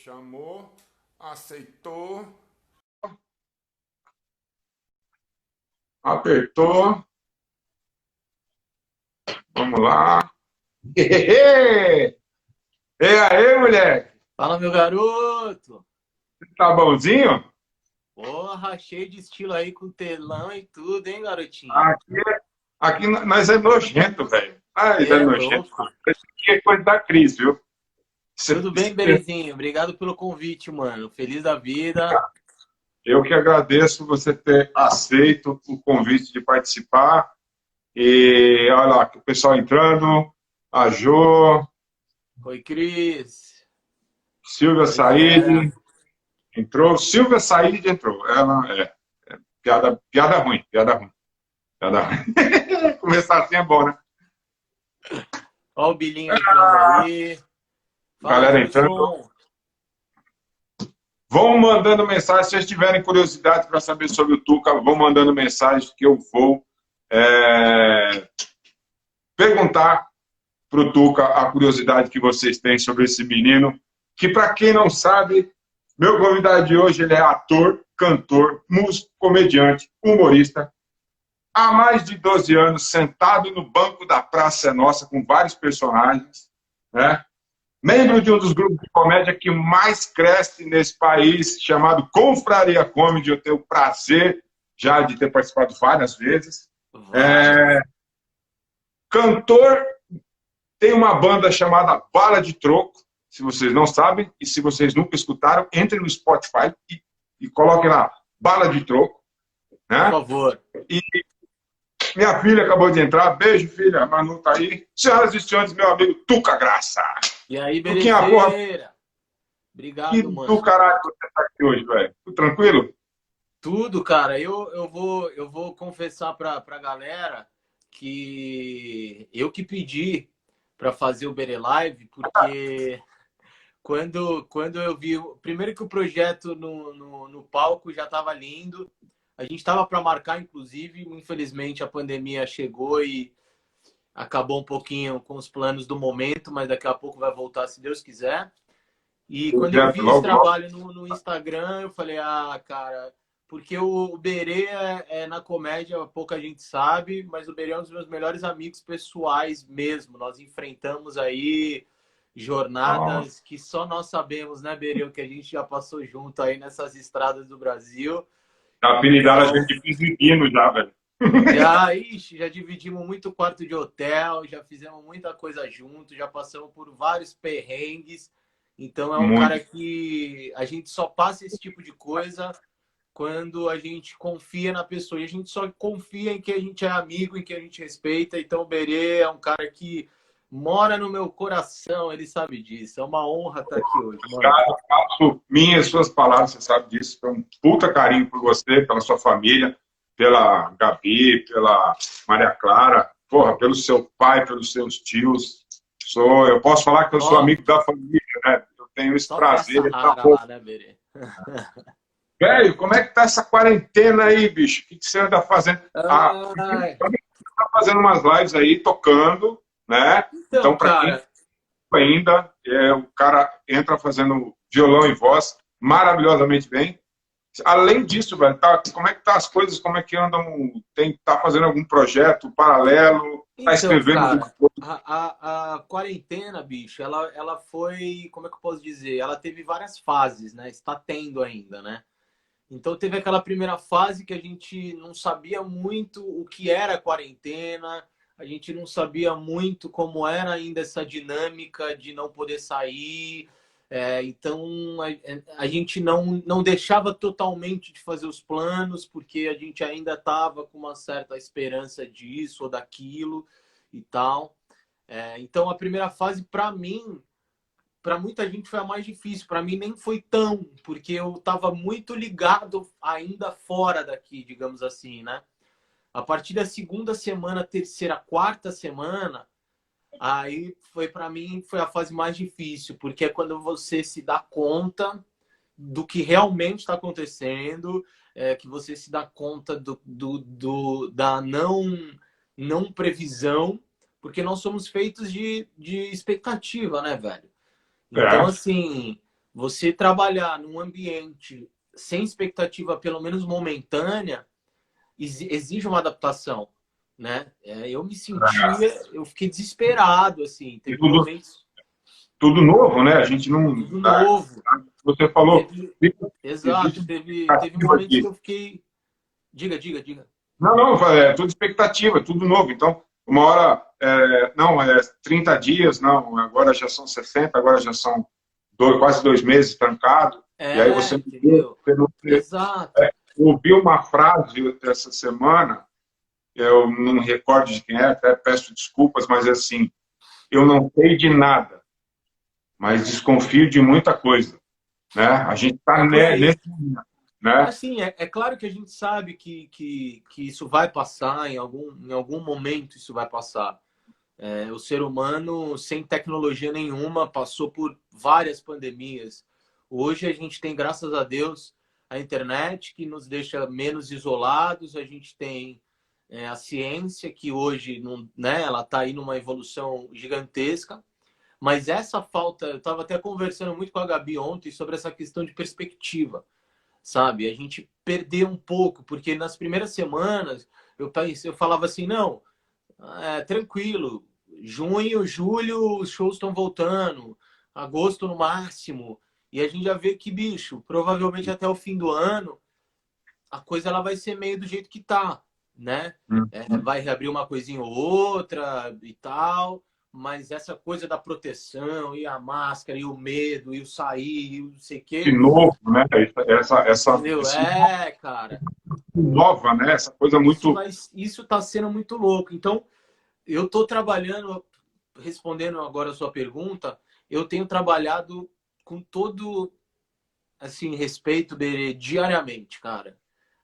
Chamou, aceitou, apertou. Vamos lá. E aí, moleque? Fala, meu garoto! Tá bonzinho? Porra, cheio de estilo aí com telão e tudo, hein, garotinho? Aqui, aqui nós é nojento, velho. Nós é É nojento. louco. Isso aqui é coisa da crise, viu? Cê- Tudo bem, cê- belezinho? Obrigado pelo convite, mano. Feliz da vida. Eu que agradeço você ter aceito o convite de participar. E olha lá, o pessoal entrando. A Jo, Oi, Cris. Silvia Pois é. Said entrou. Silvia Said entrou. Ela é piada ruim, piada ruim, piada ruim. Começar assim é bom, né? Ó o Bilinho entrando aí. Fala, Galera entrando. Gilson. Vão mandando mensagem, se vocês tiverem curiosidade para saber sobre o Tuca, vão mandando mensagem que eu vou perguntar para o Tuca a curiosidade que vocês têm sobre esse menino, que para quem não sabe, meu convidado de hoje ele é ator, cantor, músico, comediante, humorista, há mais de 12 anos sentado no banco da Praça é Nossa com vários personagens, né? Membro de um dos grupos de comédia que mais cresce nesse país, chamado Confraria Comedy. Eu tenho o prazer já de ter participado várias vezes. Várias. Cantor, tem uma banda chamada Bala de Troco, se vocês não sabem, e se vocês nunca escutaram, entrem no Spotify e coloquem lá, Bala de Troco. Por Né? favor. E minha filha acabou de entrar, beijo filha, a Manu tá aí. Senhoras e senhores, meu amigo Tuca Graça. E aí, Tuquinha, porra, belezeira? que Obrigado, do mano. caralho você tá aqui hoje, velho? Tudo tranquilo? Tudo, cara. Eu vou confessar pra galera que eu que pedi para fazer o Bere Live, porque quando eu vi. Primeiro que o projeto no palco já estava lindo. A gente estava para marcar, inclusive, infelizmente a pandemia chegou e acabou um pouquinho com os planos do momento, mas daqui a pouco vai voltar, se Deus quiser. E quando eu vi esse Logo, logo. trabalho no Instagram, eu falei, ah, cara, porque o Berê na comédia, pouca gente sabe, mas o Berê é um dos meus melhores amigos pessoais mesmo. Nós enfrentamos aí Nossa. jornadas que só nós sabemos, né, Berê, o que a gente já passou junto aí nessas estradas do Brasil. A afinidade a Então, gente fez menino já, velho. já dividimos muito quarto de hotel, já fizemos muita coisa junto, já passamos por vários perrengues. Então é um Muito. cara que a gente só passa esse tipo de coisa quando a gente confia na pessoa. E a gente só confia em que a gente é amigo, em que a gente respeita. Então o Berê é um cara que mora no meu coração, ele sabe disso. É uma honra estar aqui hoje, mano. Cara, eu faço minhas suas palavras, você sabe disso. Tenho um puta carinho por você, pela sua família, pela Gabi, pela Maria Clara, porra, pelo seu pai, pelos seus tios. Eu posso falar que eu sou Só, amigo da família, né? Eu tenho esse só prazer. peça Tá rara bom. lá, né, Berê? Velho, como é que tá essa quarentena aí, bicho? O que você anda fazendo? Ah, Ai, tá fazendo umas lives aí, tocando, né? então, Então, para quem cara, ainda, o cara entra fazendo violão e voz maravilhosamente bem. Além disso, velho, como é que tá as coisas? Como é que andam? Tá fazendo algum projeto paralelo? Tá então, escrevendo alguma cara, coisa? a quarentena, bicho, ela foi, como é que eu posso dizer? Ela teve várias fases, né? Está tendo ainda, né? Então teve aquela primeira fase que a gente não sabia muito o que era a quarentena, a gente não sabia muito como era ainda essa dinâmica de não poder sair. Então a gente não deixava totalmente de fazer os planos, porque a gente ainda estava com uma certa esperança disso ou daquilo e tal. Então a primeira fase, para mim, para muita gente foi a mais difícil. Para mim nem foi tão, porque eu estava muito ligado ainda fora daqui, digamos assim, né? A partir da segunda semana, terceira, quarta semana, aí foi para mim foi a fase mais difícil, porque é quando você se dá conta do que realmente está acontecendo, que você se dá conta da não previsão, porque nós somos feitos de expectativa, né, velho? Então, É, assim, você trabalhar num ambiente sem expectativa, pelo menos momentânea, exige uma adaptação, né? Eu me sentia, eu fiquei desesperado, assim, E teve momentos tudo novo, né? A gente não. tudo novo. Você falou, Teve, existe exato, teve expectativa momentos que de. eu fiquei. Diga. Não, não, é tudo expectativa, tudo novo. Então, uma hora, não, 30 dias, não, agora já são 60, agora já são quase 2 meses trancado. E aí Entendeu? você Exato. ouviu uma frase essa semana, eu não me recordo de quem é, até peço desculpas, mas é assim, eu não sei de nada, mas desconfio de muita coisa, né? A gente está É por aí. nesse momento, né? Assim, é claro que a gente sabe que isso vai passar, em algum momento isso vai passar. O ser humano, sem tecnologia nenhuma, passou por várias pandemias. Hoje a gente tem, graças a Deus, a internet que nos deixa menos isolados, a gente tem a ciência que hoje não, né, ela está aí numa evolução gigantesca, mas essa falta, eu estava até conversando muito com a Gabi ontem sobre essa questão de perspectiva, sabe? A gente perdeu um pouco, porque nas primeiras semanas eu falava assim, não, tranquilo. Junho, julho, os shows estão voltando. Agosto no máximo. E a gente já vê que, bicho, provavelmente até o fim do ano, a coisa ela vai ser meio do jeito que tá, né? Vai reabrir uma coisinha ou outra e tal, mas essa coisa da proteção e a máscara e o medo e o sair e o não sei o De quê, novo, né? entendeu? Cara, Nova, né? Essa coisa muito. isso tá sendo muito louco. Então, eu estou trabalhando, respondendo agora a sua pergunta, eu tenho trabalhado com todo assim respeito Berê, diariamente, cara.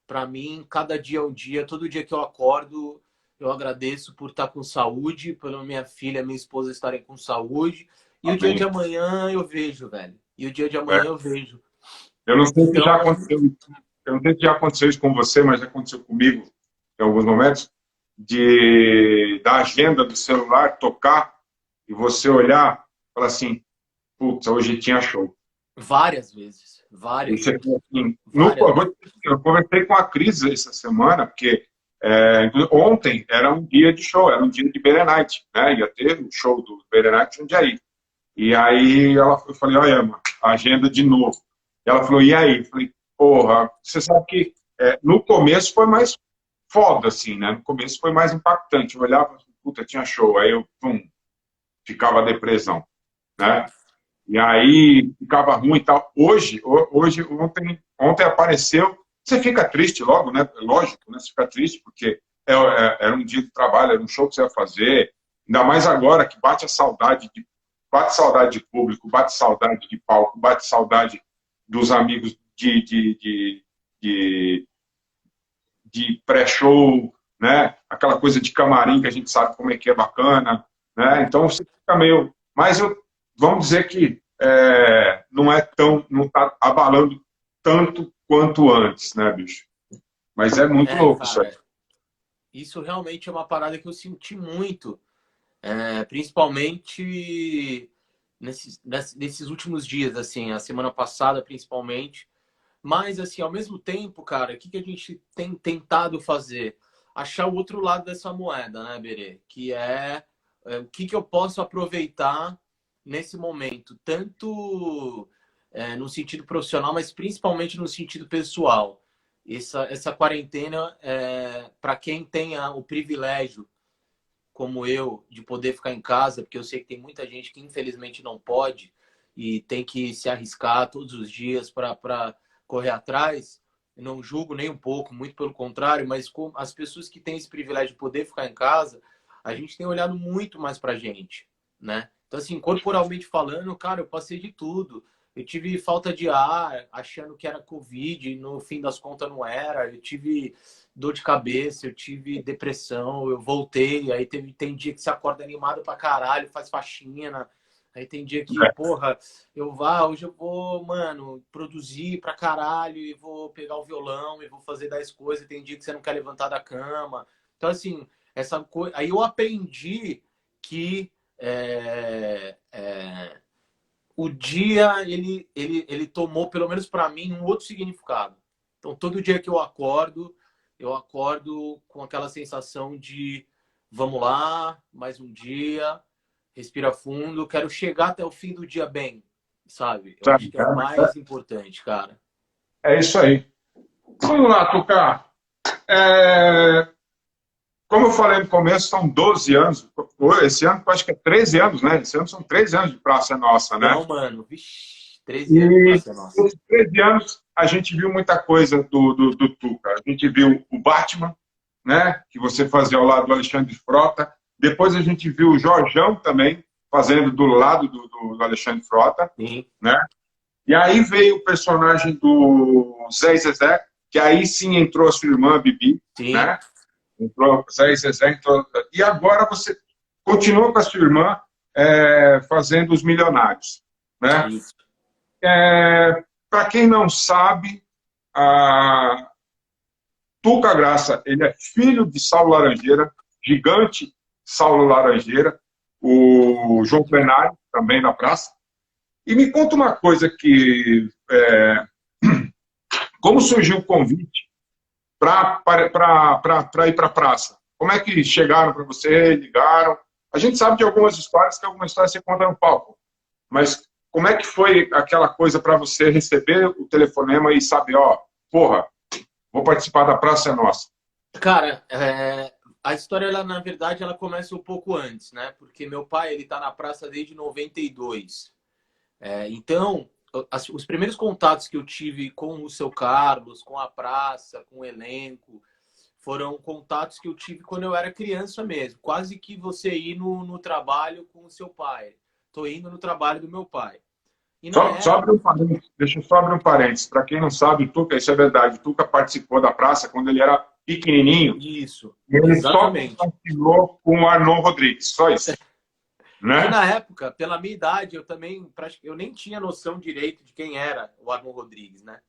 Para mim, cada dia é um dia, todo dia que eu acordo, eu agradeço por estar com saúde, pela minha filha, minha esposa estarem com saúde. E o dia de Amém. amanhã eu vejo, velho. E o dia de É. amanhã eu vejo. Eu não sei se já Então, aconteceu, eu não sei se já aconteceu isso com você, mas já aconteceu comigo em alguns momentos, da agenda do celular tocar e você olhar e falar assim, putz, hoje tinha show. várias vezes, E várias você vezes, fala assim, várias vezes. eu conversei com a Cris essa semana, porque ontem era um dia de show, era um dia de Better Night, né? Ia ter o show do Better Night um dia aí. E aí eu falei, olha, Emma, agenda de novo. E ela falou, e aí? Eu falei, porra, você sabe que no começo foi mais foda, assim, né? No começo foi mais impactante. Eu olhava, puta, tinha show. Aí eu, pum, ficava a depressão, né? E aí ficava ruim e tal. Ontem apareceu, você fica triste logo, né? Lógico, né? Você fica triste porque era um dia de trabalho, era um show que você ia fazer. Ainda mais agora que bate saudade de público, bate saudade de palco, bate saudade dos amigos de, de pré-show, né? Aquela coisa de camarim que a gente sabe como é que é bacana, né? Então você fica meio. Mas vamos dizer que não é tão. Não está abalando tanto quanto antes, né, bicho? Mas é muito louco isso aí. Cara, isso realmente é uma parada que eu senti muito. Principalmente nesses últimos dias, assim, a semana passada principalmente. Mas, assim, ao mesmo tempo, cara, o que a gente tem tentado fazer? Achar o outro lado dessa moeda, né, Berê? Que o que eu posso aproveitar nesse momento, tanto no sentido profissional, mas principalmente no sentido pessoal. Essa quarentena, para quem tem o privilégio como eu, de poder ficar em casa, porque eu sei que tem muita gente que infelizmente não pode e tem que se arriscar todos os dias para correr atrás. Eu não julgo nem um pouco, muito pelo contrário, mas com as pessoas que têm esse privilégio de poder ficar em casa, a gente tem olhado muito mais para a gente, né? Então, assim, corporalmente falando, cara, eu passei de tudo. Eu tive falta de ar, achando que era Covid, no fim das contas não era. Eu tive dor de cabeça, eu tive depressão, eu voltei, aí tem dia que você acorda animado pra caralho, faz faxina, aí tem dia que, porra, hoje eu vou, mano, produzir pra caralho e vou pegar o violão e vou fazer 10 coisas, tem dia que você não quer levantar da cama. Então, assim, essa coisa. Aí eu aprendi que o dia ele tomou, pelo menos para mim, um outro significado. Então, todo dia que eu acordo com aquela sensação de vamos lá, mais um dia, respira fundo, quero chegar até o fim do dia bem, sabe? Eu acho Sabe? que é o mais importante, cara. É isso aí. Vamos lá, Tuca. É, como eu falei no começo, são 12 anos. Esse ano, acho que é 13 anos, né? Esse ano são 13 anos de Praça Nossa, né? Não, mano, vixi, 13 anos E pra ser nossa. nesses 13 anos, a gente viu muita coisa do Tuca. A gente viu o Batman, né? Que você fazia ao lado do Alexandre Frota. Depois a gente viu o Jorjão também, fazendo do lado do Alexandre Frota, Sim, né? E aí veio o personagem do Zé e Zezé, que aí sim entrou a sua irmã, a Bibi, sim, né? Entrou Zé e Zezé, entrou... E agora você continua com a sua irmã fazendo Os Milionários, né? isso. Para quem não sabe, a Tuca Graça, ele é filho de Saulo Laranjeira, gigante Saulo Laranjeira, o João Plenário, também da praça. E me conta uma coisa que... como surgiu o convite para ir para a praça? Como é que chegaram para você, ligaram? A gente sabe de algumas histórias, que algumas histórias você conta no palco. Mas como é que foi aquela coisa para você receber o telefonema e saber, ó, porra, vou participar da Praça é Nossa? Cara, a história, ela, na verdade, ela começa um pouco antes, né? Porque meu pai, ele tá na praça desde 92. Então, os primeiros contatos que eu tive com o seu Carlos, com a praça, com o elenco, foram contatos que eu tive quando eu era criança mesmo. Quase que você ir no trabalho com o seu pai. Tô indo no trabalho do meu pai. E na Só época, abre um parênteses, deixa eu só abrir um parênteses. Para quem não sabe, o Tuca, isso é verdade, o Tuca participou da praça quando ele era pequenininho, isso, e ele só exatamente. compartilhou com o Arnon Rodrigues, só isso, Que né? na época, pela minha idade, eu também eu nem tinha noção direito de quem era o Arnon Rodrigues, né?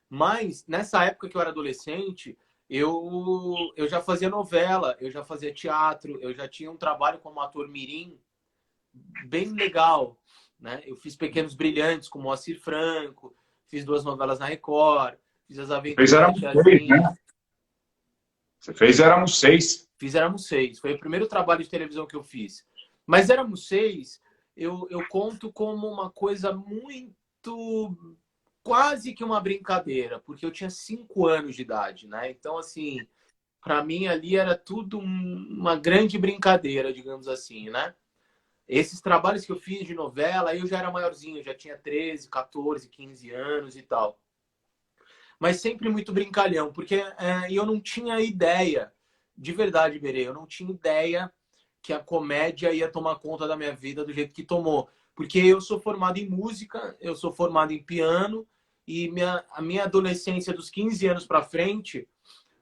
Mas nessa época que eu era adolescente, eu já fazia novela, eu já fazia teatro, eu já tinha um trabalho como ator mirim bem legal, né? Eu fiz Pequenos Brilhantes com Moacir Franco, fiz 2 novelas na Record, fiz As Fez Aventuras da Éramos Seis, Tiazinha, né? Você fez Éramos Seis. fiz Éramos Seis. Foi o primeiro trabalho de televisão que eu fiz. Mas Éramos Seis, eu conto como uma coisa muito... quase que uma brincadeira, porque eu tinha 5 anos de idade, né? Então, assim, para mim ali era tudo uma grande brincadeira, digamos assim, né? Esses trabalhos que eu fiz de novela, aí eu já era maiorzinho, eu já tinha 13, 14, 15 anos e tal. Mas sempre muito brincalhão, porque eu não tinha ideia, de verdade, Berê, eu não tinha ideia que a comédia ia tomar conta da minha vida do jeito que tomou. Porque eu sou formado em música, eu sou formado em piano, e a minha adolescência dos 15 anos para frente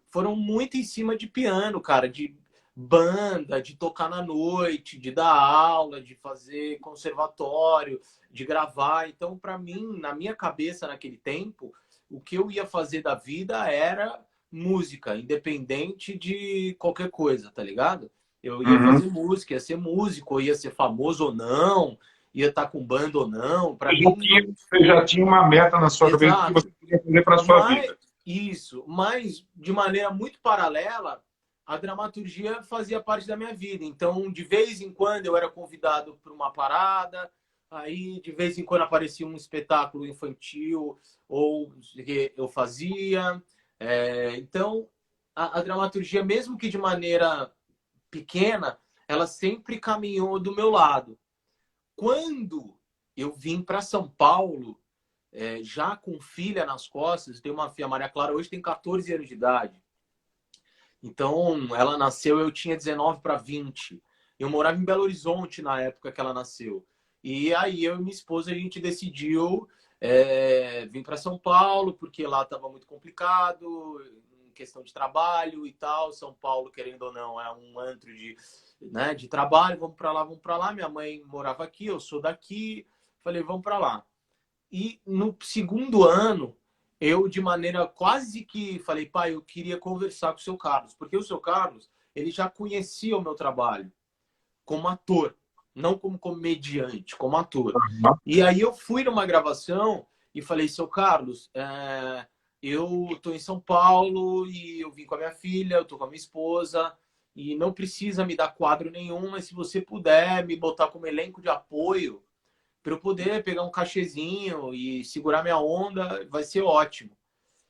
foram muito em cima de piano, cara, de banda, de tocar na noite, de dar aula, de fazer conservatório, de gravar. Então, para mim, na minha cabeça naquele tempo, o que eu ia fazer da vida era música, independente de qualquer coisa, tá ligado? Eu ia Uhum. fazer música, ia ser músico, ia ser famoso ou não, ia estar com banda ou não. Para Você já mim, tinha, não... você já tinha uma meta na sua cabeça do que você Exato. queria fazer para a sua Mas, vida. isso, mas de maneira muito paralela, a dramaturgia fazia parte da minha vida. Então, de vez em quando eu era convidado para uma parada, aí de vez em quando aparecia um espetáculo infantil ou que eu fazia. Então, a dramaturgia, mesmo que de maneira pequena, ela sempre caminhou do meu lado. Quando eu vim para São Paulo, já com filha nas costas, tem uma filha, Maria Clara, hoje tem 14 anos de idade. Então, ela nasceu, eu tinha 19 para 20. Eu morava em Belo Horizonte na época que ela nasceu. E aí eu e minha esposa, a gente decidiu vir para São Paulo, porque lá estava muito complicado, em questão de trabalho e tal. São Paulo, querendo ou não, é um antro de trabalho. Vamos para lá, vamos para lá. Minha mãe morava aqui, eu sou daqui. Falei, vamos para lá. E no segundo ano, eu, de maneira quase que falei, pai, eu queria conversar com o seu Carlos, porque o seu Carlos, ele já conhecia o meu trabalho como ator. não como comediante, como ator. Aham. E aí eu fui numa gravação e falei, seu Carlos, eu estou em São Paulo e eu vim com a minha filha, eu estou com a minha esposa e não precisa me dar quadro nenhum, mas se você puder me botar como elenco de apoio para eu poder pegar um cachezinho e segurar minha onda, vai ser ótimo.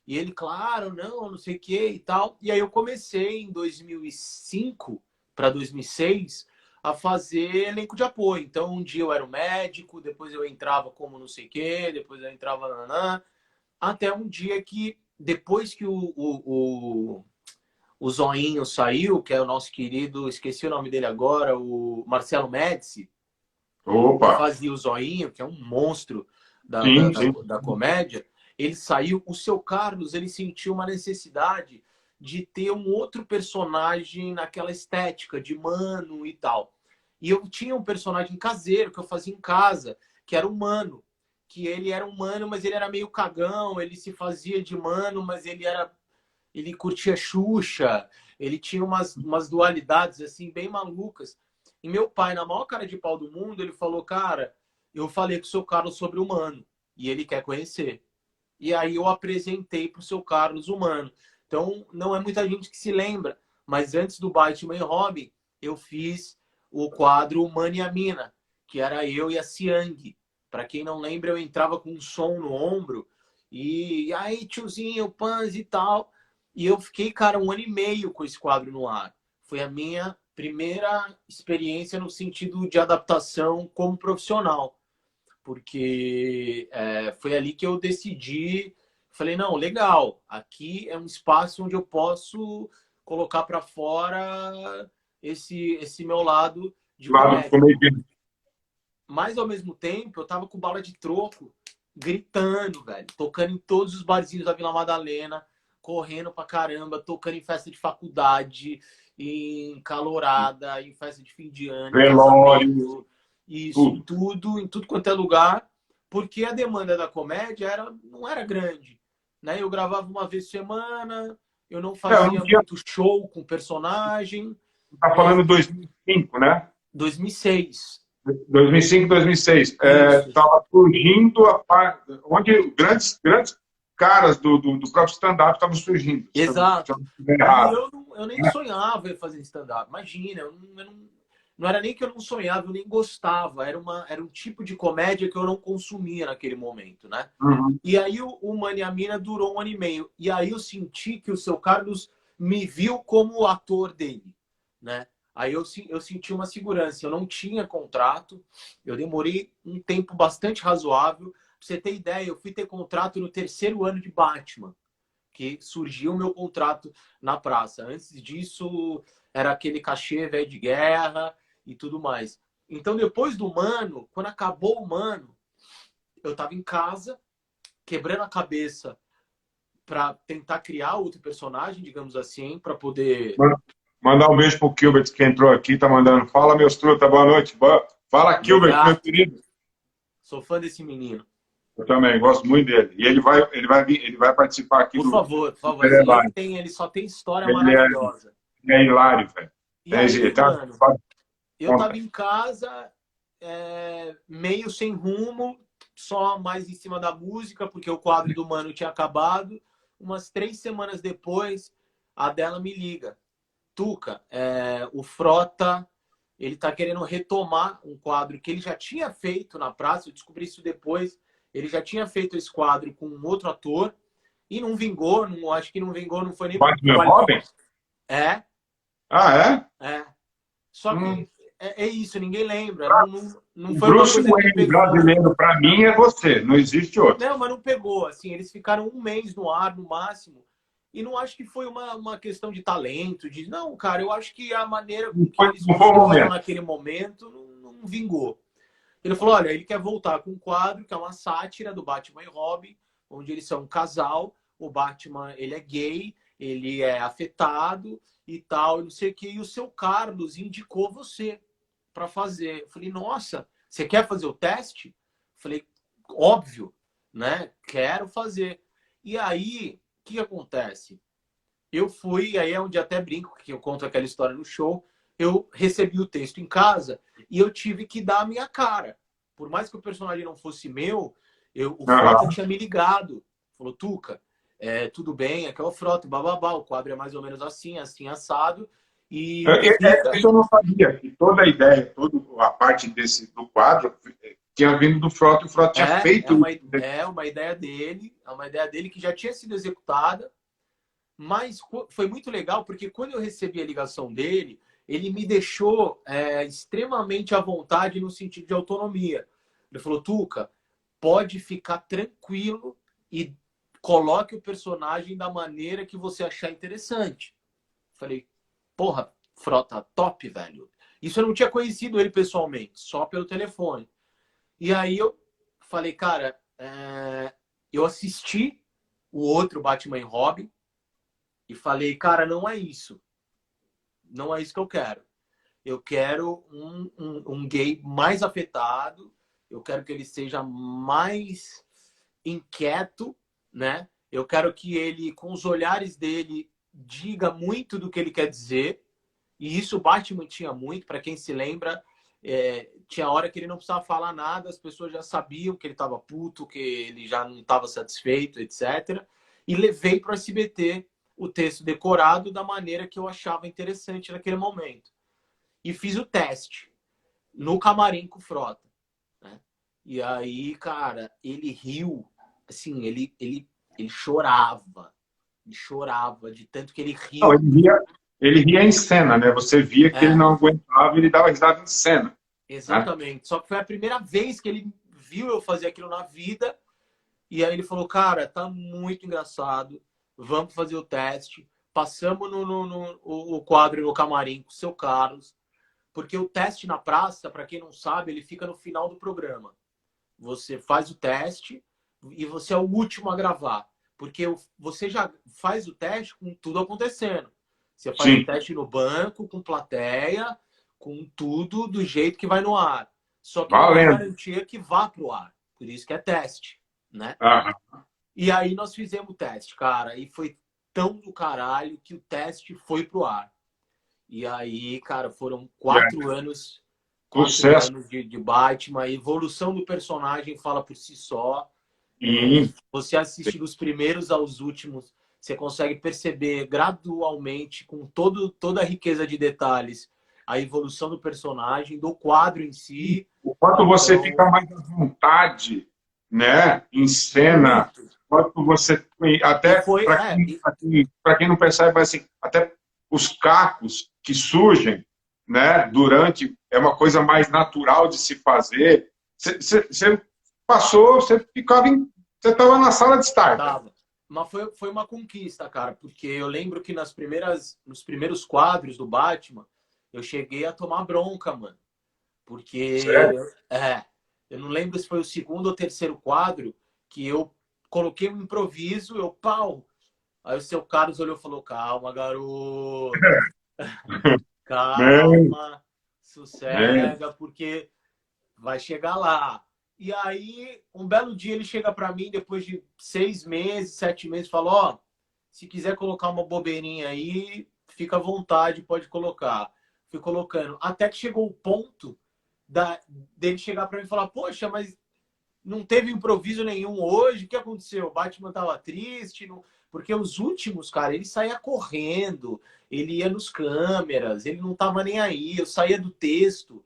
E ele, claro, não, não sei o que e tal. E aí eu comecei em 2005 para 2006 a fazer elenco de apoio. Então, um dia eu era o médico, depois eu entrava como não sei o que, depois eu entrava nanã, até um dia que, depois que o Zoinho saiu, que é o nosso querido, esqueci o nome dele agora, o Marcelo Médici, que Opa! fazia o Zoinho, que é um monstro Sim, sim. da comédia, ele saiu. O seu Carlos, ele sentiu uma necessidade de ter um outro personagem naquela estética de mano e tal. E eu tinha um personagem caseiro que eu fazia em casa, que era o Mano. Que ele era um mano, mas ele era meio cagão, ele se fazia de mano, mas ele curtia Xuxa, ele tinha umas dualidades assim bem malucas. E meu pai, na maior cara de pau do mundo, ele falou, cara, eu falei com o seu Carlos sobre o Mano e ele quer conhecer. E aí eu apresentei para o seu Carlos o Mano. Então, não é muita gente que se lembra, mas antes do Batman e Robin, eu fiz o quadro O Mano e a Mina, que era eu e a Siang. Para quem não lembra, eu entrava com um som no ombro e aí, tiozinho, Pans e tal. E eu fiquei, cara, 1 ano e meio com esse quadro no ar. Foi a minha primeira experiência no sentido de adaptação como profissional, porque foi ali que eu decidi, falei, não, legal, aqui é um espaço onde eu posso colocar para fora esse meu lado de Lado do comédia. comediante. Mas, ao mesmo tempo, eu tava com bala de troco, gritando, velho, tocando em todos os barzinhos da Vila Madalena, correndo pra caramba, tocando em festa de faculdade, em calorada, em festa de fim de ano, em Velório, casamento, isso, tudo. em tudo quanto é lugar, porque a demanda da comédia não era grande, né? Eu gravava uma vez por semana, eu não Eu não fazia tinha. muito show com personagem, Tá e aí, falando 2005, né? 2006, 2005, 2006. isso, Estava surgindo onde grandes caras do próprio stand-up estavam surgindo. Se eu exato. não estiver E errado. eu nem sonhava em fazer stand-up. Imagina, não era nem que eu não sonhava, eu nem gostava. Era um tipo de comédia que eu não consumia naquele momento, né? Uhum. E aí o Mani a Mina durou 1 ano e meio. E aí eu senti que o seu Carlos me viu como o ator dele, né? Aí eu senti uma segurança. Eu não tinha contrato. Eu demorei um tempo bastante razoável. Pra você ter ideia, eu fui ter contrato no 3º ano de Batman, que surgiu o meu contrato na praça. Antes disso, era aquele cachê velho de guerra e tudo mais. Então, depois do Mano, quando acabou o Mano, eu tava em casa, quebrando a cabeça para tentar criar outro personagem, digamos assim, para poder. Mandar um beijo pro Gilbert que entrou aqui, tá mandando. Fala, meus truta, boa noite. Fala, Meu Gilbert, meu gato, querido. sou fã desse menino. Eu também gosto muito dele. E ele vai participar aqui Por do favor, por favor. Super Live. Ele só tem história Ele é, maravilhosa. ele é hilário, velho. E aí, Tá, mano, eu tava conta. em casa, meio sem rumo, só mais em cima da música, porque o quadro do Mano tinha acabado. Umas 3 semanas depois, a dela me liga. Tuca, o Frota, ele tá querendo retomar um quadro que ele já tinha feito na praça, eu descobri isso depois. Ele já tinha feito esse quadro com um outro ator e não vingou, acho que não vingou, não foi nem por Batman qualidade. Robin? É, Ah, é? é. Só Hum. que é isso, ninguém lembra. Não O foi uma Bruce coisa que Wayne pegou. brasileiro, pra mim, é você. Não existe outro. Não, mas não pegou. Assim, eles ficaram 1 mês no ar, no máximo. E não acho que foi uma questão de talento. Não, cara, eu acho que a maneira com que eles Não foi o fizeram momento. naquele momento não vingou. Ele falou, olha, ele quer voltar com um quadro que é uma sátira do Batman e Robin, onde eles são um casal. O Batman, ele é gay, ele é afetado e tal, não sei o que. E o seu Carlos indicou você para fazer. Eu falei, nossa, você quer fazer o teste? Eu falei, óbvio, né? Quero fazer. E aí, o que acontece? Eu fui, aí é onde até brinco, que eu conto aquela história no show. eu recebi o texto em casa e eu tive que dar a minha cara. Por mais que o personagem não fosse meu, o Frota tinha me ligado. Falou, Tuca, tudo bem, aqui é o Frota, bababá, o quadro é mais ou menos assim, assim, assado. E Isso eu não sabia, que toda a ideia, toda a parte do quadro tinha vindo do Frota, e o Frota tinha feito... uma ideia dele, é uma ideia dele que já tinha sido executada, mas foi muito legal, porque quando eu recebi a ligação dele, ele me deixou extremamente à vontade no sentido de autonomia. Ele falou, Tuca, pode ficar tranquilo e coloque o personagem da maneira que você achar interessante. Falei, porra, Frota, top, velho. Isso eu não tinha conhecido ele pessoalmente, só pelo telefone. E aí eu falei, cara, eu assisti o outro Batman e Robin e falei, cara, não é isso. Não é isso que eu quero. Eu quero um gay mais afetado, eu quero que ele seja mais inquieto, né? Eu quero que ele, com os olhares dele, diga muito do que ele quer dizer. E isso o Batman tinha muito, para quem se lembra, tinha hora que ele não precisava falar nada, as pessoas já sabiam que ele estava puto, que ele já não estava satisfeito, etc. E levei para o SBT o texto decorado da maneira que eu achava interessante naquele momento. E fiz o teste no camarim com o Frota, né? E aí, cara, ele riu, assim, ele chorava. Ele chorava de tanto que ele riu. Não, ele ria em cena, né? Você via que ele não aguentava e ele dava risada em cena. Exatamente. Né? Só que foi a primeira vez que ele viu eu fazer aquilo na vida. E aí ele falou, cara, tá muito engraçado. Vamos fazer o teste. Passamos o quadro no camarim com o seu Carlos. Porque o teste na praça, para quem não sabe, ele fica no final do programa. Você faz o teste e você é o último a gravar. Porque você já faz o teste com tudo acontecendo. Você faz o teste no banco, com plateia, com tudo do jeito que vai no ar. Só que não é garantia que vá pro ar. Por isso que é teste, né? E aí nós fizemos o teste, cara. E foi tão do caralho que o teste foi pro ar. E aí, cara, foram 4 anos... 4 anos de Batman. A evolução do personagem fala por si só. Você assistir dos primeiros aos últimos, você consegue perceber gradualmente, com toda a riqueza de detalhes, a evolução do personagem, do quadro em si. O quanto você fica mais à vontade, né, em cena, quanto você... Até para quem não percebe, assim, até os cacos que surgem, né, durante... É uma coisa mais natural de se fazer. Você passou, você estava na sala de estar. Tava. Mas foi uma conquista, cara, porque eu lembro que nos primeiros quadros do Batman, eu cheguei a tomar bronca, mano. Porque eu não lembro se foi o segundo ou terceiro quadro que eu coloquei um improviso, pau. Aí o seu Carlos olhou e falou, calma, garoto. Calma, sossega, porque vai chegar lá. E aí, um belo dia ele chega para mim, depois de 6 meses, 7 meses, fala, ó, se quiser colocar uma bobeirinha aí, fica à vontade, pode colocar. Fui colocando. Até que chegou o ponto dele chegar para mim e falar, poxa, mas não teve improviso nenhum hoje, o que aconteceu? O Batman tava triste, não... Porque os últimos, cara, ele saía correndo, ele ia nos câmeras, ele não tava nem aí, eu saía do texto.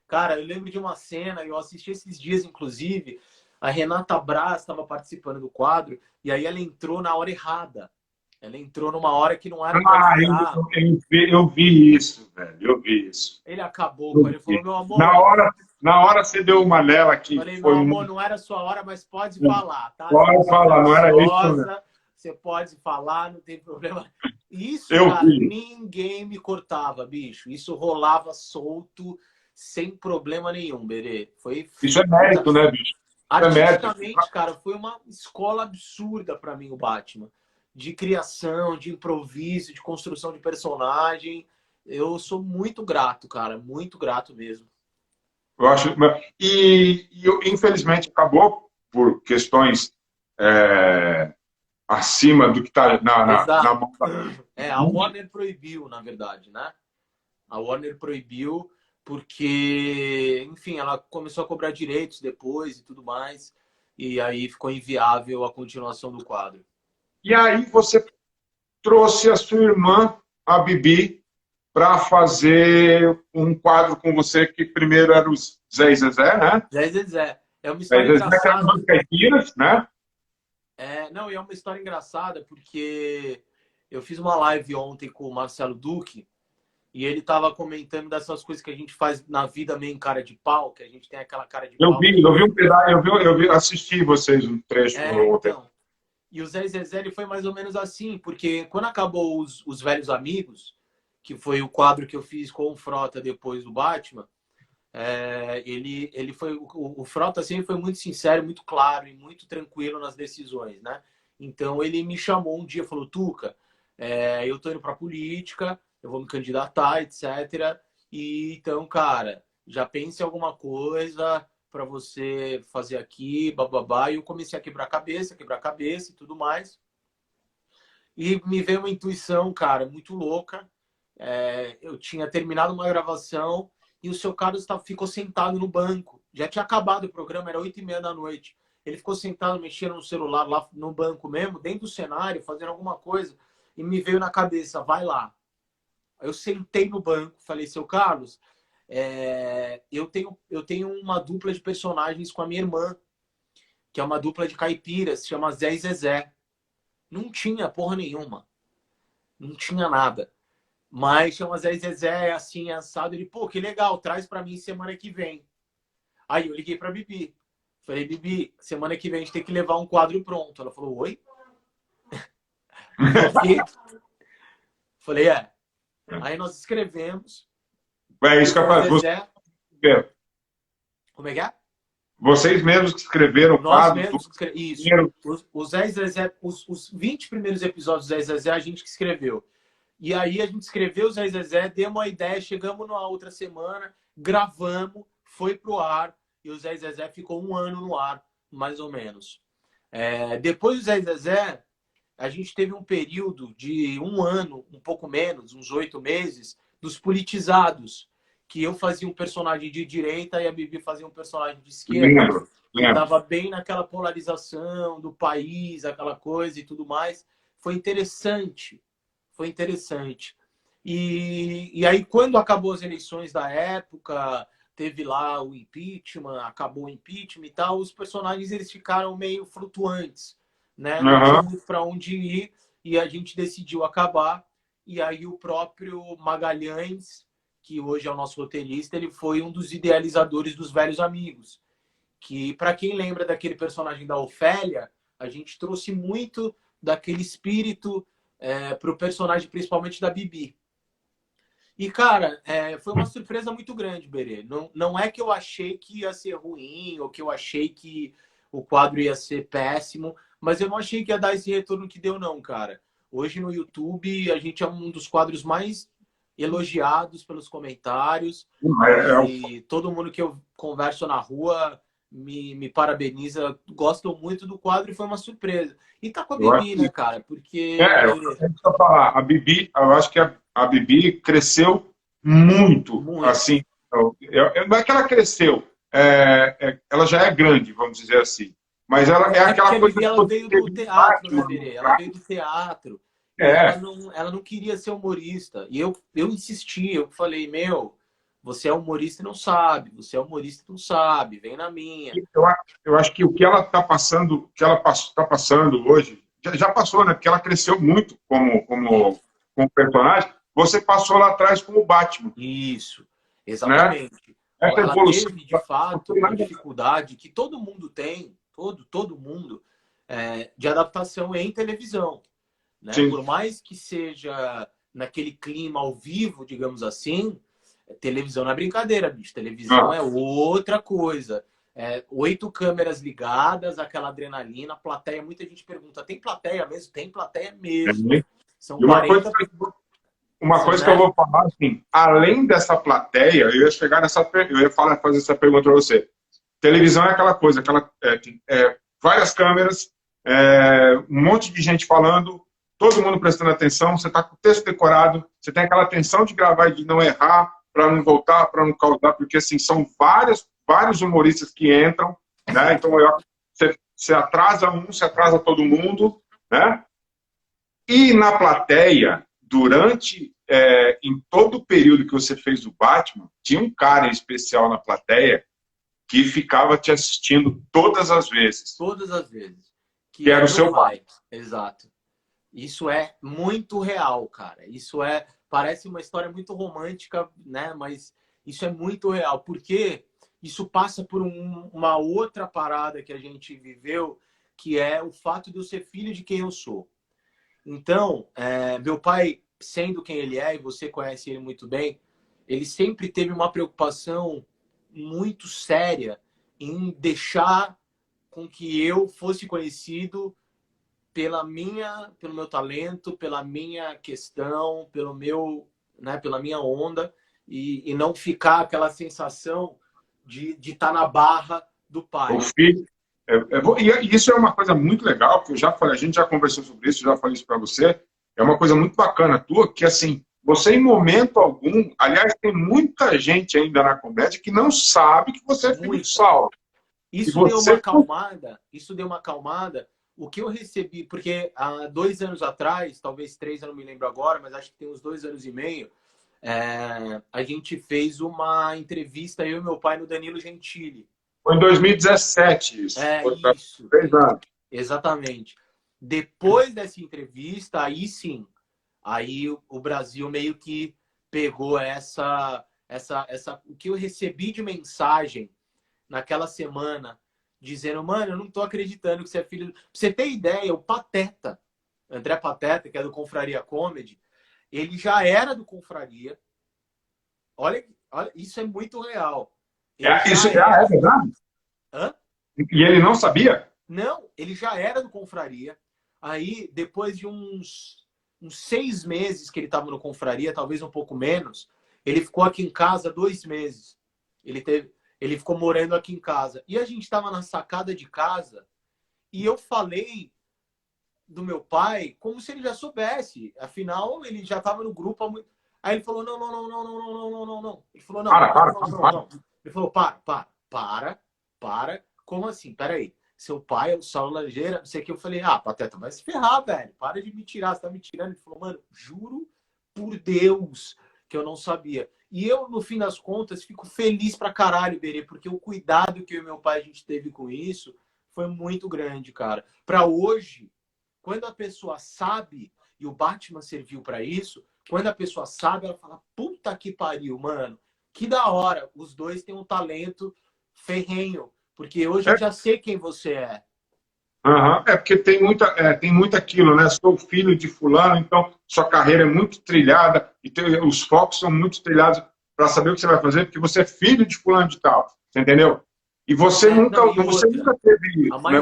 Cara, eu lembro de uma cena, eu assisti esses dias, inclusive, a Renata Braz estava participando do quadro, e aí ela entrou na hora errada. Ela entrou numa hora que não era pra entrar. Eu vi isso, velho, eu vi isso. Ele acabou com ele, falou, meu amor... Na hora você deu uma nela que falei, meu amor, não era a sua hora, mas pode falar, tá? Pode falar, não era isso, né? Você pode falar, não tem problema. Isso, cara, ninguém me cortava, bicho. Isso rolava solto, sem problema nenhum, Berê. Isso é mérito, né, bicho? Artisticamente, cara, foi uma escola absurda pra mim, o Batman. De criação, de improviso, de construção de personagem. Eu sou muito grato, cara. Muito grato mesmo. Eu acho... infelizmente, acabou por questões... acima do que está na mão. A Warner proibiu, na verdade, né? A Warner proibiu porque, enfim, ela começou a cobrar direitos depois e tudo mais. E aí ficou inviável a continuação do quadro. E aí você trouxe a sua irmã, a Bibi, para fazer um quadro com você, que primeiro era o Zé e Zezé, né? Zé e Zezé. É uma Zé história e Zezé, que eram engraçada. dois caipiras, né? Não, e é uma história engraçada porque eu fiz uma live ontem com o Marcelo Duque e ele estava comentando dessas coisas que a gente faz na vida meio em cara de pau, que a gente tem aquela cara de pau. Eu vi um pedaço, assisti vocês um trecho ontem. Então. E o Zé e Zezé ele foi mais ou menos assim, porque quando acabou os Velhos Amigos, que foi o quadro que eu fiz com o Frota depois do Batman, ele foi o Frota sempre foi muito sincero, muito claro e muito tranquilo nas decisões, né? Então ele me chamou um dia e falou: Tuca, eu tô indo para política, eu vou me candidatar, etc. E então, cara, já pense em alguma coisa para você fazer aqui, bababá. E eu comecei a quebrar cabeça e tudo mais. E me veio uma intuição, cara, muito louca. Eu tinha terminado uma gravação e o seu Carlos ficou sentado no banco. Já tinha acabado o programa, era 8h30 da noite. Ele ficou sentado, mexendo no celular lá no banco mesmo, dentro do cenário, fazendo alguma coisa. E me veio na cabeça: vai lá. Eu sentei no banco, falei: seu Carlos, eu tenho uma dupla de personagens com a minha irmã, que é uma dupla de caipiras, se chama Zé e Zezé. Não tinha porra nenhuma. Não tinha nada. Mas chama Zé e Zezé, assim, assado. Ele: pô, que legal, traz pra mim semana que vem. Aí eu liguei pra Bibi. Falei: Bibi, semana que vem a gente tem que levar um quadro pronto. Ela falou: oi? Falei: Aí nós escrevemos. É isso que eu faço. Como é que é? Vocês mesmos que escreveram o quadro. Nós mesmos que escrevemos. Isso. Os Zé e Zezé, os 20 primeiros episódios do Zé e Zezé, a gente que escreveu. E aí a gente escreveu o Zé e Zezé, demos uma ideia, chegamos na outra semana, gravamos, foi pro ar, e o Zé e Zezé ficou 1 ano no ar, mais ou menos. Depois do Zé e Zezé, a gente teve um período de 1 ano, um pouco menos, uns 8 meses, dos politizados, que eu fazia um personagem de direita e a Bibi fazia um personagem de esquerda. Lembro. Estava bem naquela polarização do país, aquela coisa e tudo mais. Foi interessante. Foi interessante. E aí, quando acabou as eleições da época, teve lá o impeachment, acabou o impeachment e tal, os personagens eles ficaram meio flutuantes, né? Não tinha muito para onde ir e a gente decidiu acabar. E aí o próprio Magalhães, que hoje é o nosso roteirista, ele foi um dos idealizadores dos Velhos Amigos. Que, para quem lembra daquele personagem da Ofélia, a gente trouxe muito daquele espírito para o personagem, principalmente da Bibi. E, cara, foi uma surpresa muito grande, Berê. Não é que eu achei que ia ser ruim ou que eu achei que o quadro ia ser péssimo, mas eu não achei que ia dar esse retorno que deu, não, cara. Hoje no YouTube, a gente é um dos quadros mais elogiados pelos comentários. E todo mundo que eu converso na rua me parabeniza, gostam muito do quadro e foi uma surpresa. E tá com a Bibi, né, cara? Porque... a Bibi, eu acho que a Bibi cresceu muito. Assim, não é que ela cresceu, ela já é grande, vamos dizer assim. Mas ela é aquela coisa... Ela veio do teatro, né, Berê? Ela veio do teatro. Ela não queria ser humorista. E eu insisti, eu falei: meu, você é humorista e não sabe, você é humorista e não sabe, vem na minha. Eu acho que o que ela está passando, está passando hoje, já passou, né? Porque ela cresceu muito como personagem. Você passou lá atrás como Batman. Isso, exatamente. Né? Ela teve, de fato, uma dificuldade que todo mundo tem, todo mundo, de adaptação em televisão. Né? Por mais que seja naquele clima ao vivo, digamos assim, televisão não é brincadeira, bicho. Televisão é outra coisa. 8 câmeras ligadas, aquela adrenalina, plateia. Muita gente pergunta: tem plateia mesmo? Tem plateia mesmo. São 40... Uma coisa que eu vou falar, assim, além dessa plateia, eu ia chegar eu ia fazer essa pergunta para você. Televisão é aquela coisa, várias câmeras, um monte de gente falando, todo mundo prestando atenção, você está com o texto decorado, você tem aquela atenção de gravar e de não errar, para não voltar, para não causar, porque assim, são vários humoristas que entram, né? Então você atrasa um, você atrasa todo mundo, né? E na plateia, em todo o período que você fez o Batman, tinha um cara em especial na plateia que ficava te assistindo todas as vezes. Todas as vezes. Que era o seu pai. Exato. Isso é muito real, cara. Parece uma história muito romântica, né? Mas isso é muito real. Porque isso passa por uma outra parada que a gente viveu, que é o fato de eu ser filho de quem eu sou. Então, meu pai, sendo quem ele é, e você conhece ele muito bem, ele sempre teve uma preocupação muito séria em deixar com que eu fosse conhecido pelo meu talento, pela minha questão, pela minha onda, e não ficar aquela sensação de estar na barra do pai. O filho, e isso é uma coisa muito legal, que eu já falei, a gente já conversou sobre isso, já falei isso para você, é uma coisa muito bacana tua, que assim, você em momento algum, aliás, tem muita gente ainda na comédia que não sabe que você é filho de Saulo. Isso deu uma acalmada. O que eu recebi, porque há 2 anos atrás, talvez 3, eu não me lembro agora, mas acho que tem uns 2 anos e meio, a gente fez uma entrevista, eu e meu pai, no Danilo Gentili. Foi em 2017 isso. Isso. 3 anos. Exatamente. Depois dessa entrevista, aí sim, aí o Brasil meio que pegou o que eu recebi de mensagem naquela semana, dizendo, mano, eu não tô acreditando que você é filho... Pra você ter ideia, o Pateta, André Pateta, que é do Confraria Comedy, ele já era do Confraria. Olha, isso é muito real. Isso é verdade? Hã? E ele não sabia? Não, ele já era do Confraria. Aí, depois de uns 6 meses que ele estava no Confraria, talvez um pouco menos, ele ficou aqui em casa 2 meses. Ele ficou morando aqui em casa. E a gente estava na sacada de casa e eu falei do meu pai como se ele já soubesse. Afinal, ele já estava no grupo há muito... Aí ele falou, não. Ele falou, não. Não. Ele falou, para. Como assim? Peraí. Seu pai é o Saulo Laranjeira? Não sei o que. Eu falei, Pateta, vai se ferrar, velho. Para de me tirar, você tá me tirando. Ele falou, mano, juro por Deus que eu não sabia. E eu, no fim das contas, fico feliz pra caralho, Berê, porque o cuidado que eu e meu pai a gente teve com isso foi muito grande, cara. Pra hoje, quando a pessoa sabe, e o Batman serviu pra isso, quando a pessoa sabe, ela fala, puta que pariu, mano. Que da hora. Os dois têm um talento ferrenho. Porque hoje eu já sei quem você é. Uhum. Porque tem muito aquilo, né? Sou filho de fulano, então sua carreira é muito trilhada e os focos são muito trilhados para saber o que você vai fazer, porque você é filho de fulano de tal, você entendeu? E você nunca teve isso, né?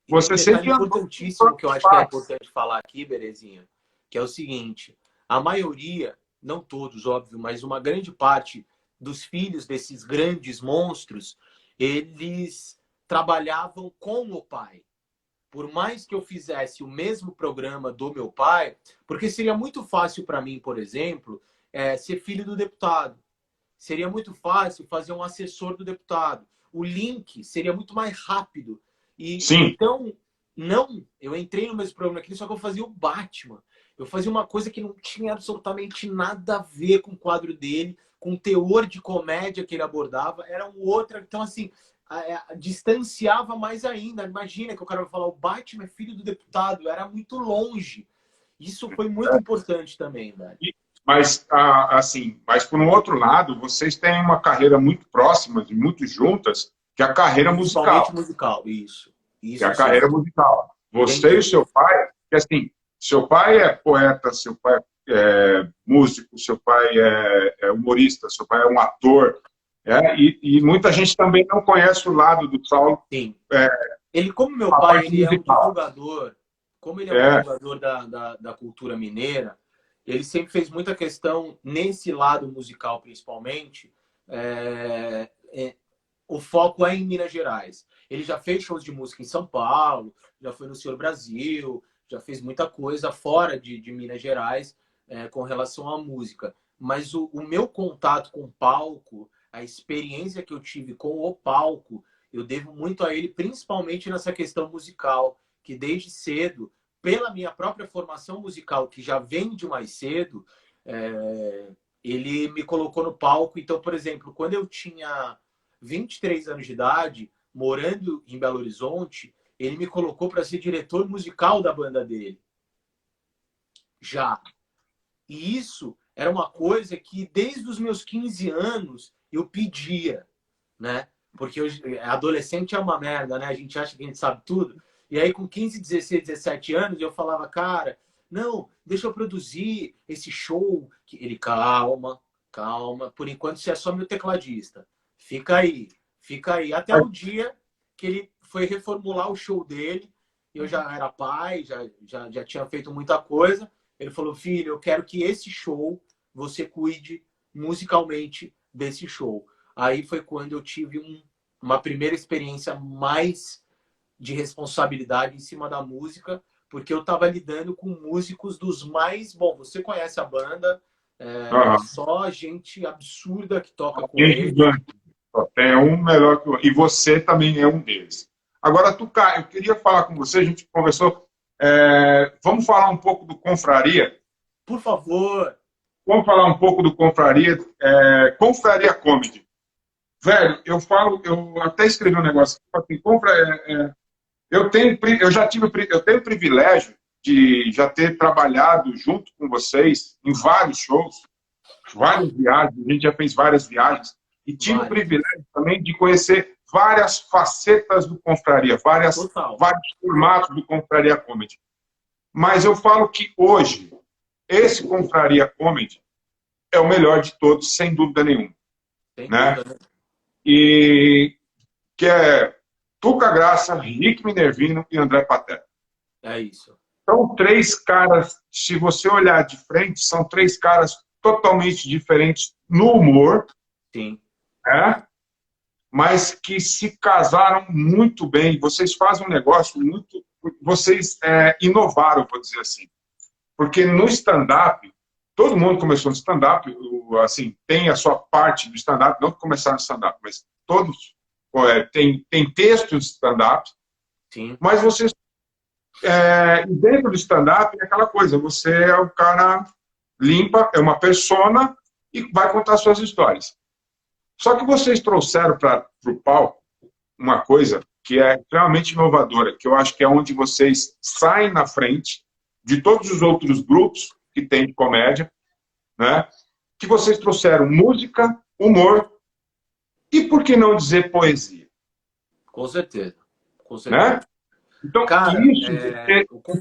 Você sempre importantíssimo que eu acho que é importante falar aqui, Berezinha, que é o seguinte: a maioria, não todos, óbvio, mas uma grande parte dos filhos desses grandes monstros, eles trabalhavam com o pai. Por mais que eu fizesse o mesmo programa do meu pai, porque seria muito fácil para mim, por exemplo, ser filho do deputado. Seria muito fácil fazer um assessor do deputado. O link seria muito mais rápido. Sim. Então, eu entrei no mesmo programa aqui, só que eu fazia o Batman. Eu fazia uma coisa que não tinha absolutamente nada a ver com o quadro dele, com o teor de comédia que ele abordava. Era um outro... Então, assim, distanciava mais ainda. Imagina que o cara vai falar, o Batman é filho do deputado. Era muito longe. Isso foi muito importante também, velho. Mas, assim, mas por um outro lado, vocês têm uma carreira muito próxima e muito juntas, que é a carreira musical. Principalmente musical, isso. Que é a carreira musical. Você e o seu pai, que assim, seu pai é poeta, seu pai é músico, seu pai é humorista, seu pai é um ator, e muita gente também não conhece o lado do Saulo. Sim. Ele, como meu pai, ele é um divulgador, como ele é um divulgador da cultura mineira, ele sempre fez muita questão, nesse lado musical principalmente, o foco é em Minas Gerais. Ele já fez shows de música em São Paulo, já foi no Senhor Brasil, já fez muita coisa fora de Minas Gerais com relação à música. Mas o meu contato com o palco, a experiência que eu tive com o palco, eu devo muito a ele, principalmente nessa questão musical, que desde cedo, pela minha própria formação musical, que já vem de mais cedo, ele me colocou no palco. Então, por exemplo, quando eu tinha 23 anos de idade, morando em Belo Horizonte, ele me colocou para ser diretor musical da banda dele. Já. E isso era uma coisa que, desde os meus 15 anos, eu pedia, né? Porque adolescente é uma merda, né? A gente acha que a gente sabe tudo. E aí, com 15, 16, 17 anos, eu falava, cara, não, deixa eu produzir esse show. Ele, calma, calma. Por enquanto, você é só meu tecladista. Fica aí, fica aí. Até o dia que ele foi reformular o show dele. Eu já era pai, já tinha feito muita coisa. Ele falou, filho, eu quero que esse show você cuide musicalmente desse show. Aí foi quando eu tive uma primeira experiência mais de responsabilidade em cima da música, porque eu estava lidando com músicos dos mais... Bom, você conhece a banda, só gente absurda que toca com eles. Tem um melhor que o outro. E você também é um deles. Agora, Tucá, eu queria falar com você, a gente conversou... vamos falar um pouco do Confraria? Por favor. Vamos falar um pouco do Confraria. Confraria Comedy. Velho, eu até escrevi um negócio aqui. Eu tenho o privilégio de já ter trabalhado junto com vocês em vários shows, várias viagens, a gente já fez várias viagens, e tive o privilégio também de conhecer várias facetas do Confraria, vários formatos do Confraria Comedy. Mas eu falo que hoje, esse Confraria Comedy é o melhor de todos, sem dúvida nenhuma. Né? E que é Tuca Graça, Rick Minervino e André Pateta. É isso. São três caras, se você olhar de frente, são três caras totalmente diferentes no humor. Sim. Mas que se casaram muito bem. Vocês fazem um negócio muito... Vocês inovaram, vou dizer assim. Porque no stand-up, todo mundo começou no stand-up, assim, tem a sua parte do stand-up, não que começaram no stand-up, mas todos tem texto de stand-up. Sim. Mas vocês... dentro do stand-up é aquela coisa, você é o cara limpa, é uma persona e vai contar suas histórias. Só que vocês trouxeram para o palco uma coisa que é extremamente inovadora, que eu acho que é onde vocês saem na frente de todos os outros grupos que tem de comédia, né? Que vocês trouxeram música, humor e, por que não dizer, poesia. Com certeza. Com certeza. Né? Então, cara, isso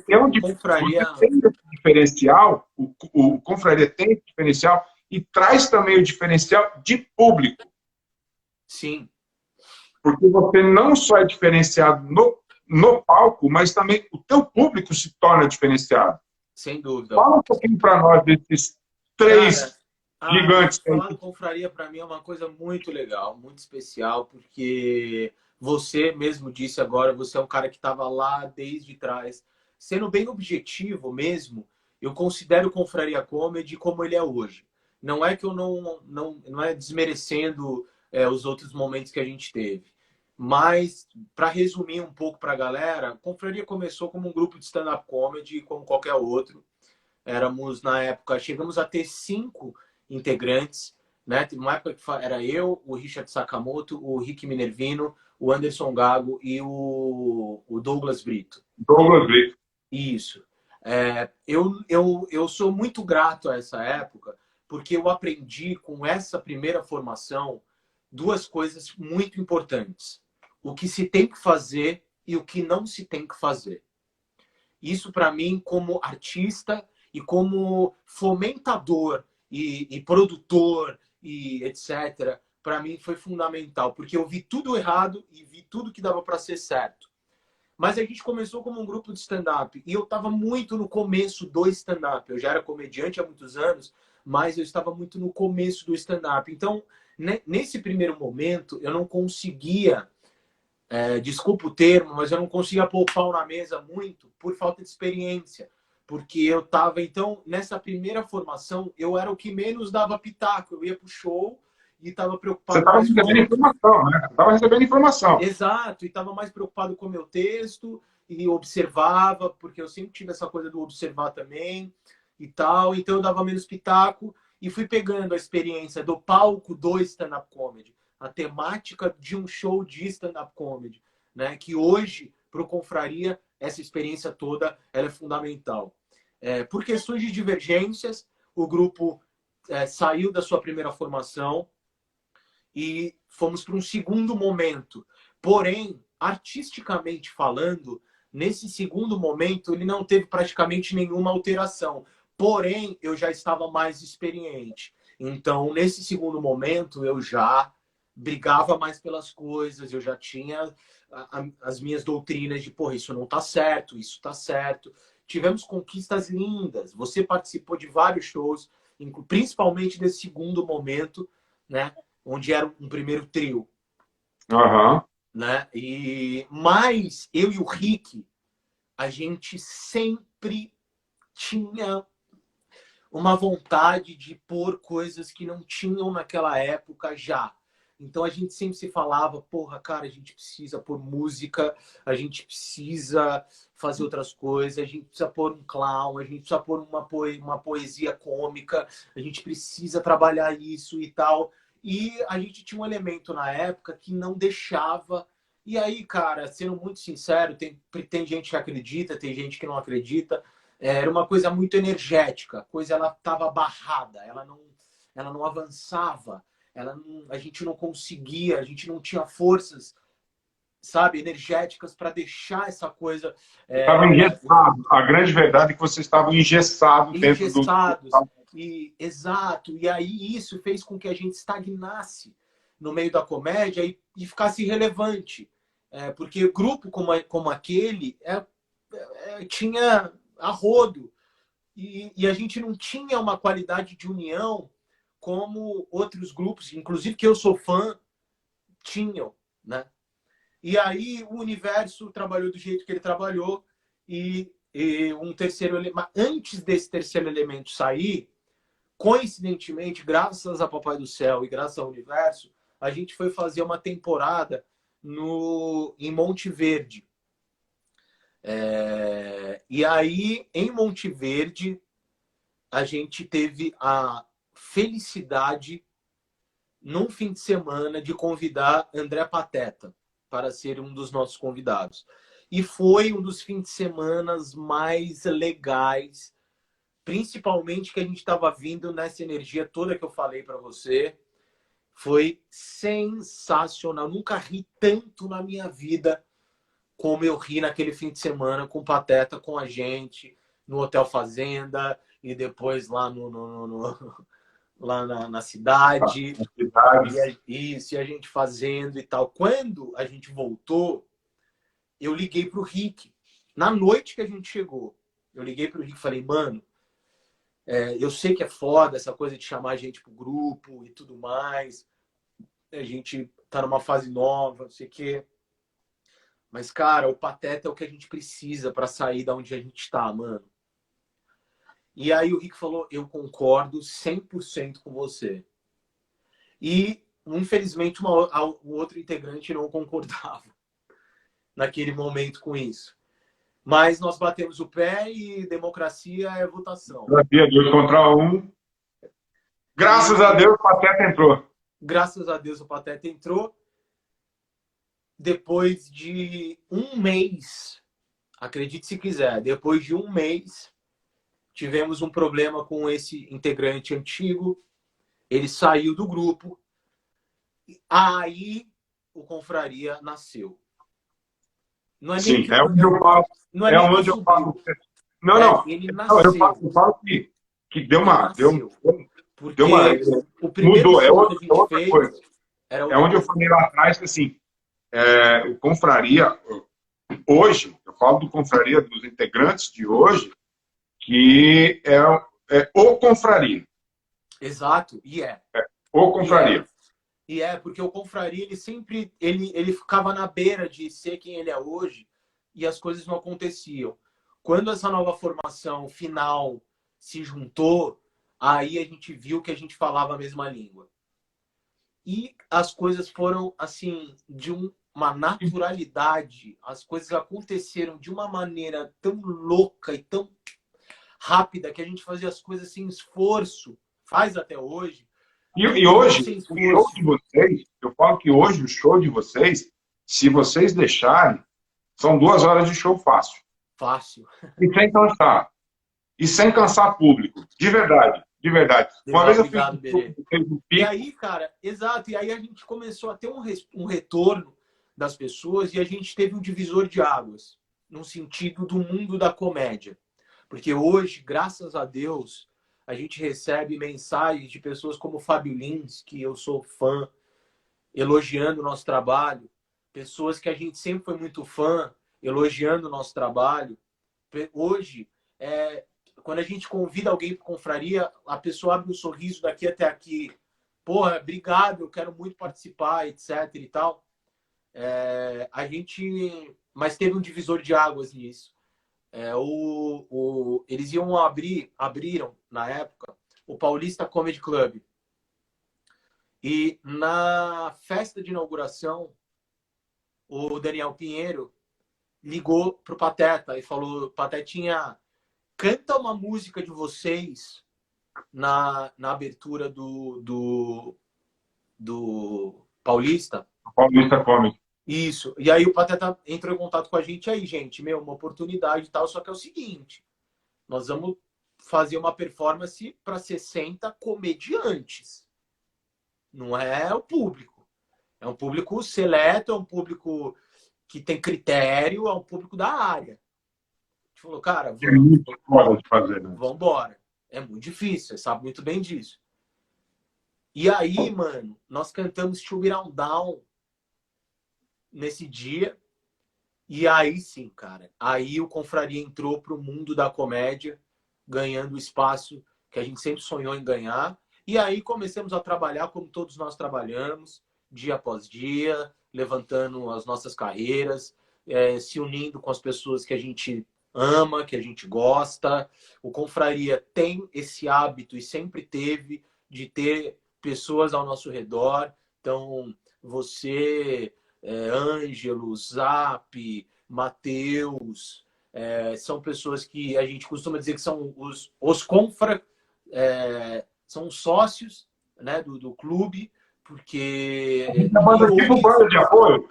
é onde Confraria... você tem esse diferencial, o Confraria tem esse diferencial e traz também o diferencial de público. Sim. Porque você não só é diferenciado no palco, mas também o teu público se torna diferenciado. Sem dúvida. Fala um pouquinho para nós desses três gigantes. Falar do Confraria, para mim, é uma coisa muito legal, muito especial, porque você mesmo disse agora, você é um cara que estava lá desde trás. Sendo bem objetivo mesmo, eu considero o Confraria Comedy como ele é hoje. Não é que eu não é desmerecendo os outros momentos que a gente teve. Mas, para resumir um pouco para a galera, a Confraria começou como um grupo de stand-up comedy, como qualquer outro. Éramos, na época, chegamos a ter 5 integrantes. Né? Teve uma época que era eu, o Richard Sakamoto, o Rick Minervino, o Anderson Gago e o Douglas Brito. Douglas Brito. Isso. Eu sou muito grato a essa época, porque eu aprendi com essa primeira formação 2 coisas muito importantes. O que se tem que fazer e o que não se tem que fazer. Isso, para mim, como artista e como fomentador e produtor e etc., para mim foi fundamental, porque eu vi tudo errado e vi tudo que dava para ser certo. Mas a gente começou como um grupo de stand-up e eu estava muito no começo do stand-up. Eu já era comediante há muitos anos, mas eu estava muito no começo do stand-up. Então, nesse primeiro momento, eu não conseguia desculpa o termo, mas eu não conseguia pôr o pau na mesa muito por falta de experiência. Porque eu estava, então, nessa primeira formação, eu era o que menos dava pitaco. Eu ia pro show e estava Você preocupado estava mais com... recebendo informação, né? Você estava recebendo informação. Exato, e estava mais preocupado com o meu texto e observava, porque eu sempre tive essa coisa do observar também e tal, então eu dava menos pitaco e fui pegando a experiência do palco do stand-up comedy, a temática de um show de stand-up comedy, né? Que hoje, para o Confraria, essa experiência toda ela é fundamental. Por questões de divergências, o grupo saiu da sua primeira formação e fomos para um segundo momento. Porém, artisticamente falando, nesse segundo momento, ele não teve praticamente nenhuma alteração. Porém, eu já estava mais experiente. Então, nesse segundo momento, eu já brigava mais pelas coisas, eu já tinha as minhas doutrinas de, porra, isso não tá certo, isso tá certo. Tivemos conquistas lindas. Você participou de vários shows, principalmente desse segundo momento, né? Onde era um primeiro trio. Uhum. Né? Mas eu e o Rick, a gente sempre tinha uma vontade de pôr coisas que não tinham naquela época já. Então a gente sempre se falava, porra, cara, a gente precisa pôr música, a gente precisa fazer outras coisas, a gente precisa pôr um clown, a gente precisa pôr uma poesia cômica, a gente precisa trabalhar isso e tal. E a gente tinha um elemento na época que não deixava. E aí, cara, sendo muito sincero, tem gente que acredita, tem gente que não acredita. Era uma coisa muito energética, a coisa ela estava barrada, ela não avançava, a gente não conseguia, a gente não tinha forças, sabe, energéticas para deixar essa coisa. Estava engessado. A grande verdade é que vocês estavam engessados dentro do. Engessados. Exato. E aí isso fez com que a gente estagnasse no meio da comédia e ficasse irrelevante. Porque grupo como aquele tinha a rodo. E a gente não tinha uma qualidade de união como outros grupos, inclusive que eu sou fã, tinham, né? E aí o Universo trabalhou do jeito que ele trabalhou e um terceiro elemento. Antes desse terceiro elemento sair, coincidentemente, graças a Papai do Céu e graças ao Universo, a gente foi fazer uma temporada em Monte Verde. E aí, em Monte Verde, a gente teve a felicidade, num fim de semana, de convidar André Pateta para ser um dos nossos convidados. E foi um dos fins de semana mais legais, principalmente que a gente estava vindo nessa energia toda que eu falei para você. Foi sensacional. Nunca ri tanto na minha vida como eu ri naquele fim de semana com o Pateta, com a gente, no Hotel Fazenda e depois lá lá na cidade. E a gente fazendo e tal. Quando a gente voltou, eu liguei pro Rick. Na noite que a gente chegou, eu liguei pro Rick e falei, mano, eu sei que é foda essa coisa de chamar a gente pro grupo e tudo mais. A gente tá numa fase nova, não sei o quê. Mas, cara, o Pateta é o que a gente precisa para sair da onde a gente tá, mano. E aí o Rick falou, eu concordo 100% com você. E, infelizmente, o outro integrante não concordava naquele momento com isso. Mas nós batemos o pé e democracia é votação. 2 contra 1. Graças a Deus, o Pateta entrou. Graças a Deus, o Pateta entrou. Depois de um mês, acredite se quiser, depois de um mês, tivemos um problema com esse integrante antigo. Ele saiu do grupo. Aí o Confraria nasceu. Não é nem Sim, é onde eu falo. Não é onde eu falo. Não. Ele nasceu. Eu falo que deu uma. Porque o primeiro mudou. É outra coisa. É onde eu falei lá atrás que assim. O Confraria, hoje, eu falo do Confraria, dos integrantes de hoje, que é o Confraria. Exato, e o Confraria. Porque o Confraria, ele sempre ele ficava na beira de ser quem ele é hoje e as coisas não aconteciam. Quando essa nova formação final se juntou, aí a gente viu que a gente falava a mesma língua. E as coisas foram, assim, de uma naturalidade, as coisas aconteceram de uma maneira tão louca e tão rápida que a gente fazia as coisas sem esforço, faz até hoje. E hoje, o show de vocês, eu falo que hoje o show de vocês, se vocês deixarem, são 2 horas de show fácil. Fácil. E sem cansar. E sem cansar público. De verdade. De verdade. Uma vez eu fiz um e aí, cara, exato. E aí a gente começou a ter um retorno das pessoas e a gente teve um divisor de águas no sentido do mundo da comédia. Porque hoje, graças a Deus, a gente recebe mensagens de pessoas como o Fábio Lins, que eu sou fã, elogiando o nosso trabalho. Pessoas que a gente sempre foi muito fã, elogiando o nosso trabalho. Hoje, quando a gente convida alguém para confraria, a pessoa abre um sorriso daqui até aqui. Porra, obrigado, eu quero muito participar, etc e tal. Mas teve um divisor de águas nisso. Eles iam abriram, na época, o Paulista Comedy Club. E na festa de inauguração, o Daniel Pinheiro ligou pro Pateta e falou: Patetinha, canta uma música de vocês na abertura do Paulista. Paulista Comedy. Isso. E aí o Pateta entrou em contato com a gente. Aí, gente, uma oportunidade e tal, só que é o seguinte, nós vamos fazer uma performance para 60 comediantes. Não é o público. É um público seleto, é um público que tem critério, é um público da área. A gente falou, cara, vamos. É muito foda de fazer, né? Vamos embora. É muito difícil, você sabe muito bem disso. E aí, mano, nós cantamos To Be Down nesse dia. E aí sim, cara. Aí o Confraria entrou pro mundo da comédia, ganhando o espaço que a gente sempre sonhou em ganhar. E aí começamos a trabalhar como todos nós trabalhamos, dia após dia, levantando as nossas carreiras, se unindo com as pessoas que a gente ama, que a gente gosta. O Confraria tem esse hábito e sempre teve de ter pessoas ao nosso redor. Então, você, Ângelo, Zap, Matheus, são pessoas que a gente costuma dizer que são os confra, são sócios, né, do clube, porque... Tipo banda de apoio.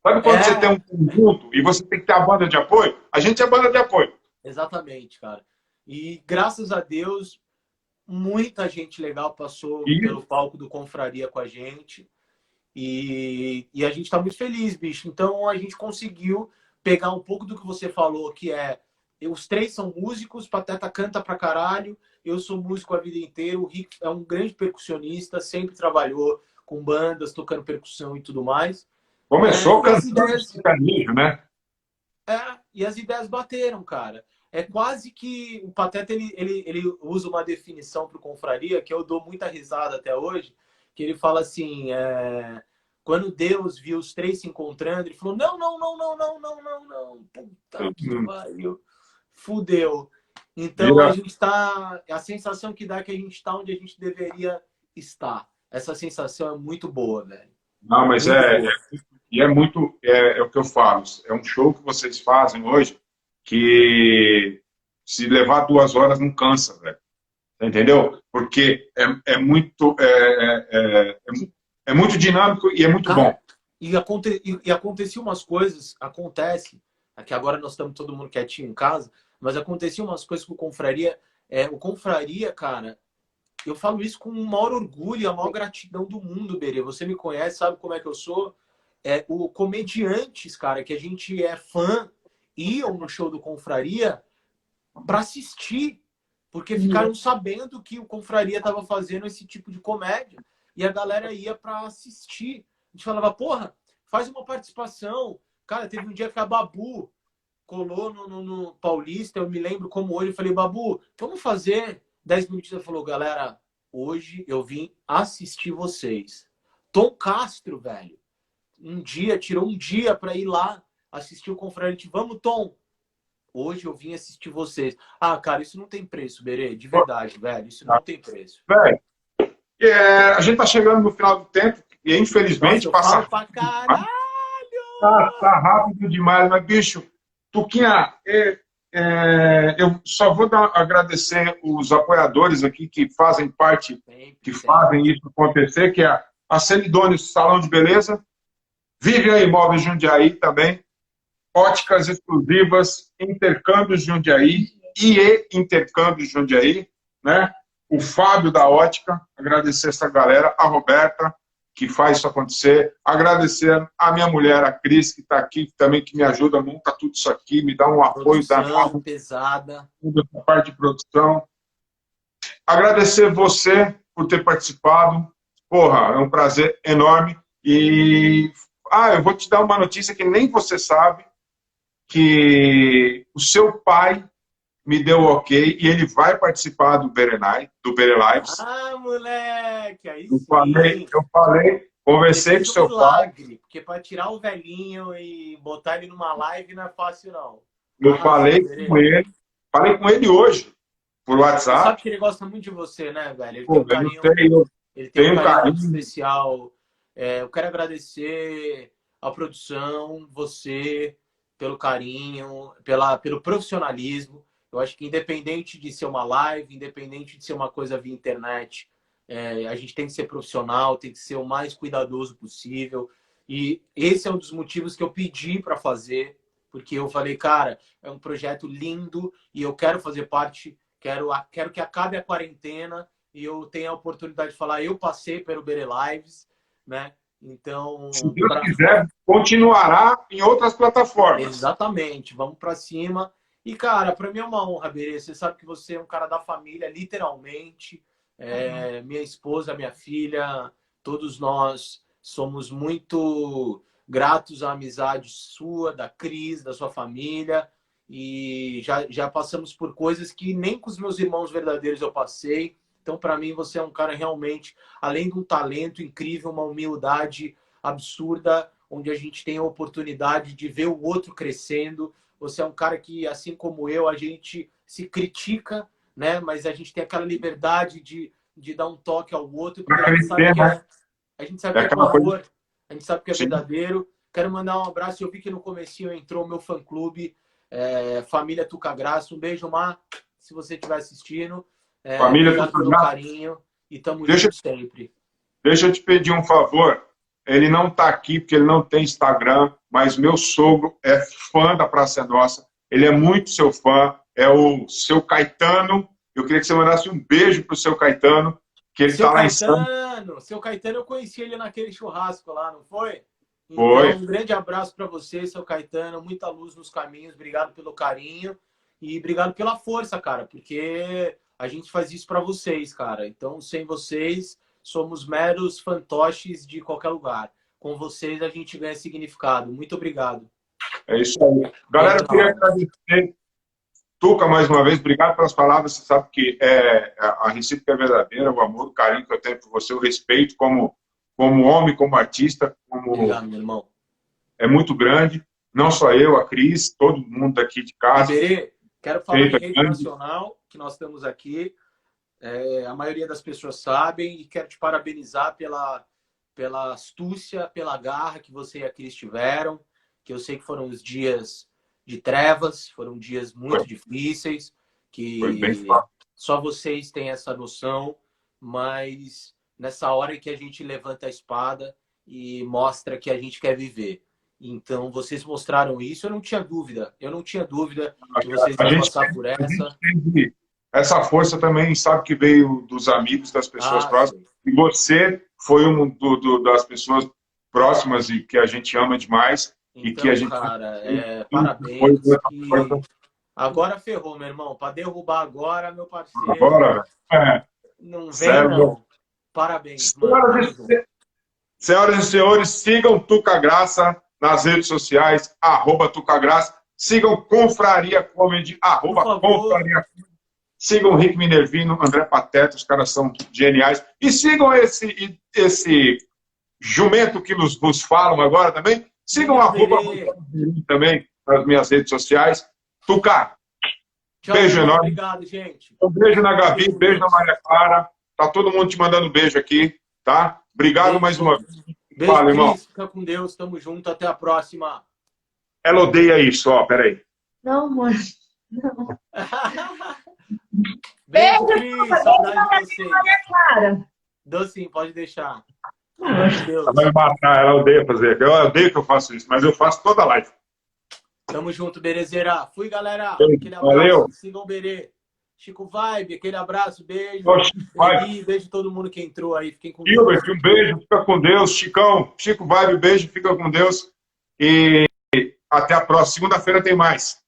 Sabe quando você tem um conjunto e você tem que ter a banda de apoio? A gente é banda de apoio. Exatamente, cara. E graças a Deus, muita gente legal passou pelo palco do Confraria com a gente. E a gente tá muito feliz, bicho. Então a gente conseguiu pegar um pouco do que você falou, que os três são músicos, Pateta canta pra caralho, eu sou músico a vida inteira, o Rick é um grande percussionista, sempre trabalhou com bandas, tocando percussão e tudo mais. Começou cantando sertanejo, né? E as ideias bateram, cara. É quase que o Pateta ele usa uma definição pro Confraria que eu dou muita risada até hoje, que ele fala assim, quando Deus viu os três se encontrando, ele falou, não, puta que pariu, fudeu. Então a gente tá, a sensação que dá é que a gente tá onde a gente deveria estar. Essa sensação é muito boa, velho. Não, mas é o que eu falo, é um show que vocês fazem hoje que se levar 2 horas não cansa, velho. Entendeu? Porque é muito dinâmico e é muito bom. E aconteciam umas coisas, aqui agora nós estamos todo mundo quietinho em casa, mas aconteciam umas coisas com o Confraria. O Confraria, cara, eu falo isso com o maior orgulho e a maior gratidão do mundo, Berê. Você me conhece, sabe como é que eu sou. O comediantes, cara, que a gente é fã, iam no show do Confraria para assistir. Porque ficaram sabendo que o Confraria estava fazendo esse tipo de comédia. E a galera ia para assistir. A gente falava, porra, faz uma participação. Cara, teve um dia que a Babu colou no Paulista. Eu me lembro como hoje. Eu falei, Babu, vamos fazer 10 minutos. Ela falou, galera, hoje eu vim assistir vocês. Tom Castro, velho, tirou um dia para ir lá assistir o Confrade. Vamos, Tom. Hoje eu vim assistir vocês. Ah, cara, isso não tem preço, Berê. De verdade, velho. Isso não tem preço. Velho, a gente tá chegando no final do tempo e, infelizmente, Nossa, eu falo pra caralho! Tá rápido demais, mas, bicho, Tuquinha, eu só vou agradecer os apoiadores aqui que fazem parte, que fazem isso acontecer, que é a Celidônio Salão de Beleza, Vivian Imóveis Jundiaí também, Óticas Exclusivas, Intercâmbios Jundiaí, IE Intercâmbios Jundiaí, né? O Fábio da Ótica, agradecer essa galera, a Roberta, que faz isso acontecer, agradecer a minha mulher, a Cris, que está aqui, também que me ajuda, monta tudo isso aqui, me dá um apoio danado, pesada, toda a parte de produção. Agradecer você por ter participado, porra, é um prazer enorme. E eu vou te dar uma notícia que nem você sabe, que o seu pai me deu ok e ele vai participar do Bere Lives. Ah, moleque, aí eu falei, conversei com o seu pai. Porque para tirar o velhinho e botar ele numa live não é fácil, não. Eu falei com ele hoje, por WhatsApp. Você sabe que ele gosta muito de você, né, velho? Ele tem um carinho especial. Eu quero agradecer a produção, você, pelo carinho, pelo profissionalismo. Eu acho que independente de ser uma live, independente de ser uma coisa via internet, a gente tem que ser profissional, tem que ser o mais cuidadoso possível. E esse é um dos motivos que eu pedi para fazer, porque eu falei, cara, é um projeto lindo e eu quero fazer parte, quero que acabe a quarentena e eu tenha a oportunidade de falar, eu passei pelo Bere Lives, né? Então, se Deus quiser, continuará em outras plataformas. Exatamente, vamos para cima. E, cara, para mim é uma honra, Berê. Você sabe que você é um cara da família, literalmente. Minha esposa, minha filha, todos nós somos muito gratos à amizade sua, da Cris, da sua família. E já passamos por coisas que nem com os meus irmãos verdadeiros eu passei. Então, para mim, você é um cara realmente, além de um talento incrível, uma humildade absurda, onde a gente tem a oportunidade de ver o outro crescendo. Você é um cara que, assim como eu, a gente se critica, né? Mas a gente tem aquela liberdade de dar um toque ao outro, porque a gente sabe que é amor, a gente sabe que é verdadeiro. Quero mandar um abraço. Eu vi que no comecinho entrou o meu fã-clube, Família Tuca Graça. Um beijo, Mar, se você estiver assistindo. Família Obrigado pelo carinho e tamo junto sempre. Deixa eu te pedir um favor. Ele não está aqui porque ele não tem Instagram, mas meu sogro é fã da Praça é Nossa. Ele é muito seu fã. É o seu Caetano. Eu queria que você mandasse um beijo pro seu Caetano, que ele está lá em Santos. Seu Caetano, eu conheci ele naquele churrasco lá, não foi? Então, foi. Um grande abraço para você, seu Caetano. Muita luz nos caminhos. Obrigado pelo carinho e obrigado pela força, cara, porque a gente faz isso para vocês, cara. Então, sem vocês, somos meros fantoches de qualquer lugar. Com vocês, a gente ganha significado. Muito obrigado. É isso aí. Galera, eu queria agradecer. Tuca, mais uma vez, obrigado pelas palavras. Você sabe que a recíproca é verdadeira, o amor, o carinho que eu tenho por você, o respeito como homem, como artista. Obrigado, meu irmão. É muito grande. Não só eu, a Cris, todo mundo daqui de casa. Berê, quero falar em rede nacional, que nós estamos aqui. A maioria das pessoas sabem, e quero te parabenizar pela astúcia, pela garra que você e a Cris tiveram, que eu sei que foram os dias de trevas, foram dias muito difíceis, que só vocês têm essa noção, mas nessa hora que a gente levanta a espada e mostra que a gente quer viver. Então, vocês mostraram isso, eu não tinha dúvida que vocês iam passar por essa. Essa força também, sabe, que veio dos amigos, das pessoas próximas. Sim. E você foi das pessoas próximas e que a gente ama demais. Então, e que a gente... cara, parabéns. Agora ferrou, meu irmão. Para derrubar agora, meu parceiro. Agora? Não vem, sério, não. Parabéns, Senhoras e senhores, sigam Tuca Graça nas redes sociais, @TucaGraça. Sigam Confraria Comedy, @Confraria Comedy. Sigam Rick Minervino, André Pateta, os caras são geniais. E sigam esse jumento que vos falam agora também. Sigam a também nas minhas redes sociais. Tuca, tchau, beijo enorme. Obrigado, gente. Um beijo na Gabi, beijo na Maria Clara. Tá todo mundo te mandando beijo aqui, tá? Obrigado beijo, mais uma vez. Beijo, Fala, Cris, irmão. fica com Deus, tamo junto, até a próxima. Ela odeia isso, ó, peraí. Não, mãe. Não. Beijo, Cris, saudade de você. Maria Clara. Dou sim, pode deixar. Ela vai me matar, ela odeia fazer. Eu odeio que eu faço isso, mas eu faço toda live. Tamo junto, Berezeira. Fui, galera. Beijo, Aquele abraço. valeu. Sigam o Berê. Chico Vibe, aquele abraço, beijo. Beijo todo mundo que entrou aí. Fiquem com Deus. Gilbert, um beijo, fica com Deus. Chicão, Chico Vibe, beijo, fica com Deus. E até a próxima. Segunda-feira tem mais.